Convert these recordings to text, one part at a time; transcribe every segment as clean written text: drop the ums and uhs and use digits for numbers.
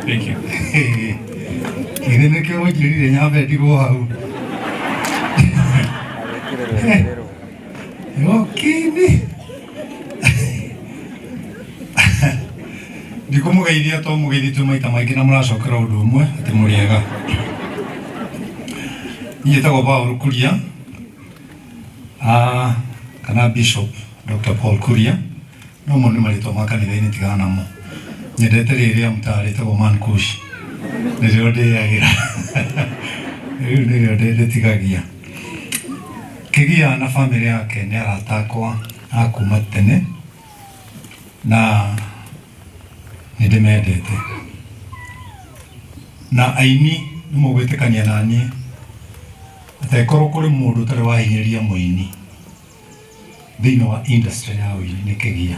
Thank you. Kine ke wo jiri nya be di bo hau. Kini. Ndiko mugeithia to mugeithia maita maingi na muracokera undu umwe ati muriega. Nyetagwo Paul Kuria. Kana Bishop Dr. Paul Kuria. No mundu marito makanitha-ini tigana mo. Nyendete riria mutaritagwo Man Kush. Nirio ndiagira. Nirio nditigagia. Kigia na family yake ni aratakwa akuma tene na nindimendete na aini nimugwitikania nanie atekorwo kuri mundu tari wahinyiria muini thiini wa industry ya uini ni Kigia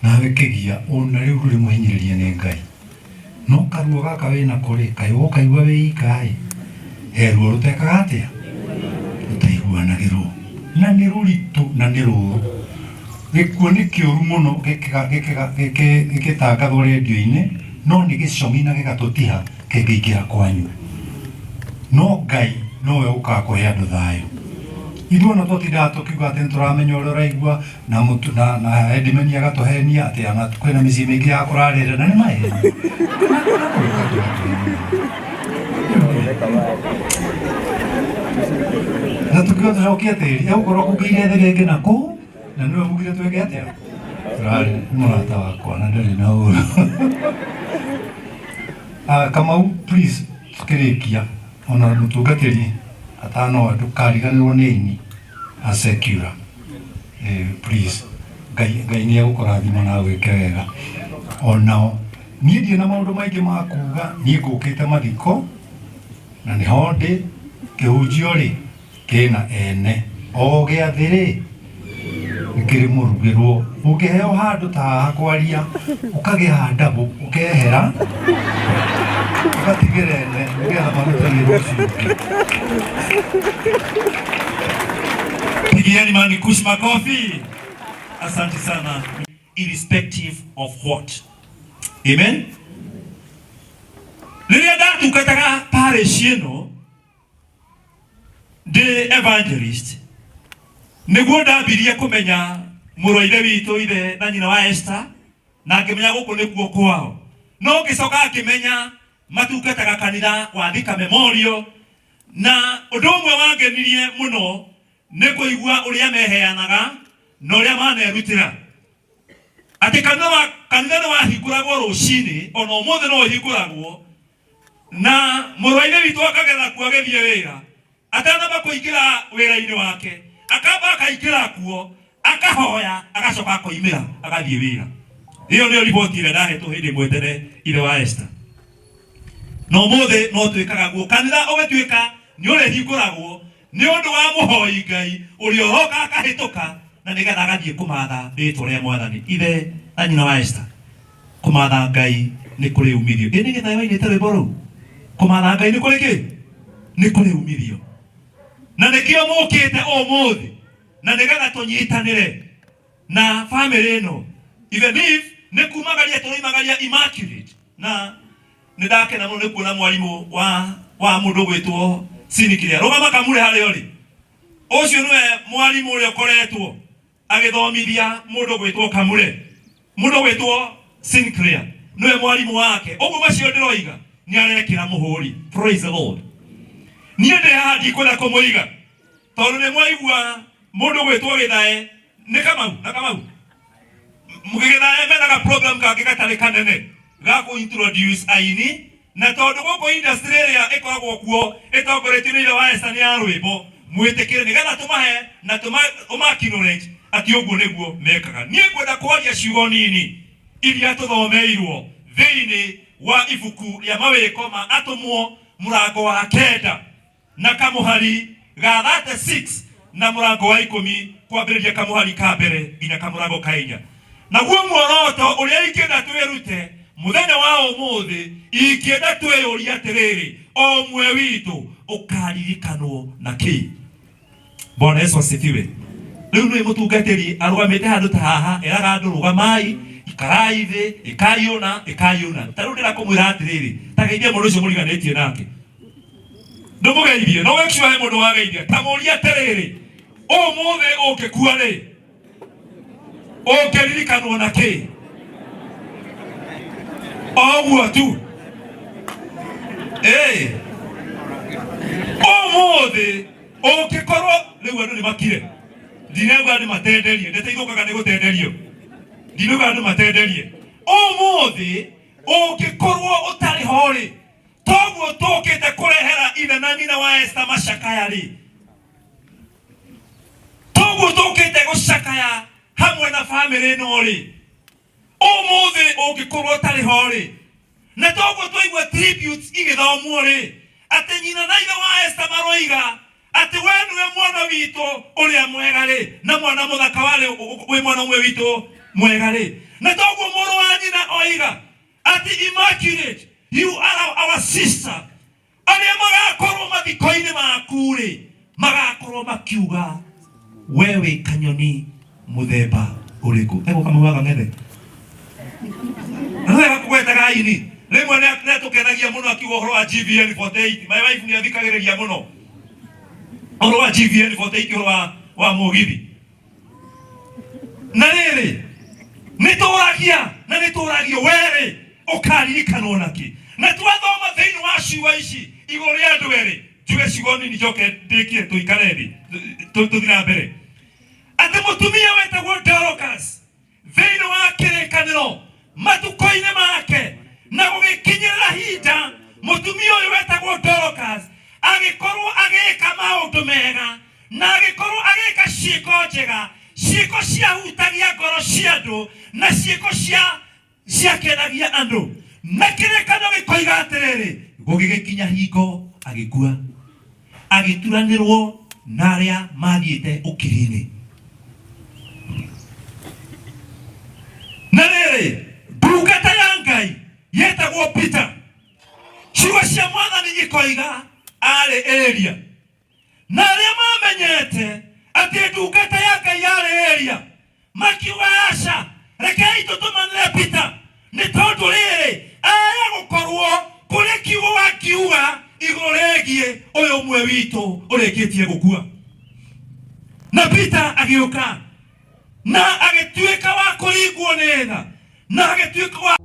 nawe Kigia ona riu ruri muhinyiririe ni Ngai no karuo gaka wina kuri kai ukaigua wi kai heruo rutekaga atia rutaiguanagirwo na ni ruritu na ni ruru gikuo ni kiuru muno gikitangathwo radio-ini no ni gicomi na gigatutiha kingiingira kwanyu no Ngai nowe ukaga kuhe andu thayu ithuĩ ona tũtindaga tũkiuga atĩ nĩtũramenya ũrĩa ũraigua na mũtu na Edmeni agatuhenia atĩ ana kwĩna mĩciĩ mĩingĩ ya kũrarĩra na nĩ maheni na tũkiuga tũcokie tĩri egũkorwo kũngĩire thĩ rĩngĩ nakũu na nĩwe mugire twĩke atĩa tũrarĩ mũrata wakwa na ndarĩ na ũru Kamau please tukĩrĩkia ona mũtungatĩri atano ndukariganirwo nĩ ini Secura please Ngai nĩ egũkũrathima na gwĩke wega onao niĩ ndirĩ na maũndũ maingĩ ma kuuga niĩ ngũkĩte mathiko na nĩho ndĩ kĩhunjio rĩ kĩna ene o gĩathĩ rĩ nĩkĩrĩ mũrugĩrwo ũngĩheo handũ ta haha kwaria ũkagĩhanda ũkehera ugatigĩra ene nĩgetha marutagie rũciũ Pigieni Man Kush makofi. Asante sana. Irrespective of what. Amen. Liria datu kataka parish ino the evangelist niguo ndambirie kumenya muroire witu ithe na nyina wa Esther na ngimenya guku nikuo kwao no ngicoka akimenya matungataga kanitha wa Thika Memorial na undu umwe wangenirie muno ni kuigua uria meheanaga na uria manerutira ati kanitha ni wahinguragwo rucini ona umuthi no hinguragwo na muroire witu akagetha kuo agithie wira atanamba kuingira wira-ini wake akamba akaingira kuo akahoya agacoka akoimira agathie wira iyo nio riboti ire ndahetwo hindi mwetene ire wa Esther no muthi no twikaga guo kanitha ugetuika ni uri hinguragwo ni undu wa muhoi Ngai uri ohoka akahituka na nigetha agathie kumatha ritwa ria Mwathani ithe na nyina wa Esther kumatha Ngai ni kuri umithio ini githayo inite rwimbo ru kumatha Ngai ni kuri ki ni kuri umithio na nikio mukite umuthi na nigetha tunyitanire na family ino even if ni kumagaria turimagaria Immaculate na nidakena muno nikuona mwalimu wa mundu gwitwo Sinclair rugama kamure hario ri ucio niwe mwalimu uria koretwo agithomithia mundu gwitwo Kamure mundu gwitwo Sinclair niwe mwalimu wake uguo macio ndiroiga ni arekira muhuri praise the Lord niĩ ndĩ haha ndikwenda kũmũiga tondũ nĩ mwaigua mũndũ gwĩtwo Gĩthae nĩ Kamau Gĩthae menaga program kangĩ gatarĩ kanene ga kũ-introduce aini na tondũ gũkũ industry ĩrĩa ĩkoragwo kuo ĩtongoretio nĩ ire wa Esther nĩ ya rwĩmbo mwĩtĩkĩre nĩgetha tũmahe na tũmakinorate atĩ ũguo nĩguo mekaga niĩ ngwenda kwaria ciugo nini iria tũthomeirwo thĩinĩ wa ibuku rĩa mawĩko ma atũmwo mũrango wa 9 na kamuhari ga 36 na murango wa 10 kwambĩrĩria kamuhari ka mbere nginya kamurango ka 4 naguo muoroto uria ingĩenda twĩrute muthenya wa ũmũthĩ ingĩenda twĩyũrie atĩrĩrĩ o ũmwe witũ ũkaririkanwo na kĩ Bwana Yesu asifiwe rĩu nĩ mũtungatĩri arũgamĩte handũ ta haha eraga andũ rũgamai ikaraithi ikayuna tarundira kumwira atiriri tageithia mundu ucio muriganĩtie nake ndumugeithie no wekishwa mundu wageithia tamuria atiriri umuthi ukikua ri ukiririkanwo na ki oguo tu umuthi ukikorwo riu andu ni makire ndinauga andu matenderie ndeteithũkaga nĩ gũtenderio ndinauga andu matenderie umuthi ukikorwo utari hori toguo tukite kurehera ithe na nyina wa Esther macakaya ri toguo tukite gucakaya hamwe na family no ri umuthi ukikorwo utari hori na toguo twaigua tributes igithomwo ri ati nyina na ithe wa Esther maroiga ati we niwe mwana witu uria mwega ri na mwana muthaka wale we mwana umwe witu mwega ri na toguo muru wa nyina oiga ati Immaculate you are our sister aria magakorwo mathiko-ini maku ri magakorwo makiuga wewe kanyoni muthemba uriku ego kamuwaga ng'ethe nĩwega kũgwetaga ini rĩmwe nĩtũkenagia mũno akiuga ũhoro wa GVN 48 my wife nĩathikagĩrĩria mũno ũhoro wa GVN 48 ũhoro wa mũgithi na rĩrĩ nĩtũragia na nĩtũragio werĩ ũkaririkanwo naki na twathoma thĩinĩ wa ciugo ici igũrũ rĩa andũ erĩ njuge ciugo nini njoke ndĩkie tũikare thĩ tũthiĩ na mbere atĩ mũtumia wetagwo Dorcas thĩinĩ wa kĩrĩkanĩro matuko-inĩ make na gũgĩkinyĩrĩra hinda mũtumia ũyũ wetagwo Dorcas agĩkorwo agĩka maũndũ mega na agĩkorwo agĩka ciĩko njega ciĩko ciahutagia ngoro cia andũ na ciĩko ciakenagia andũ na kĩrĩkanĩro gĩkoiga atĩrĩrĩ gũgĩgĩkinya hingo agĩkua agĩturanĩrwo na arĩa mathiĩte ũkiri-inĩ na rĩrĩ ndungata ya Ngai yetagwo Peter ciugo cia Mwathani ikoiga arĩ Elia na arĩa mamenyete atĩ ndungata ya Ngai yarĩ Elia makiuga aca rekei tũtũmanĩre Peter nĩ tondũ rĩrĩ aya gũkorwo kũrĩ kiugo wakiuga igũrũ rĩgiĩ ũyũ ũmwe witũ ũrĩkĩtie gũkua na Peter agĩũka na agĩtuĩka wa kũringwo nĩ tha na agĩtuĩka wa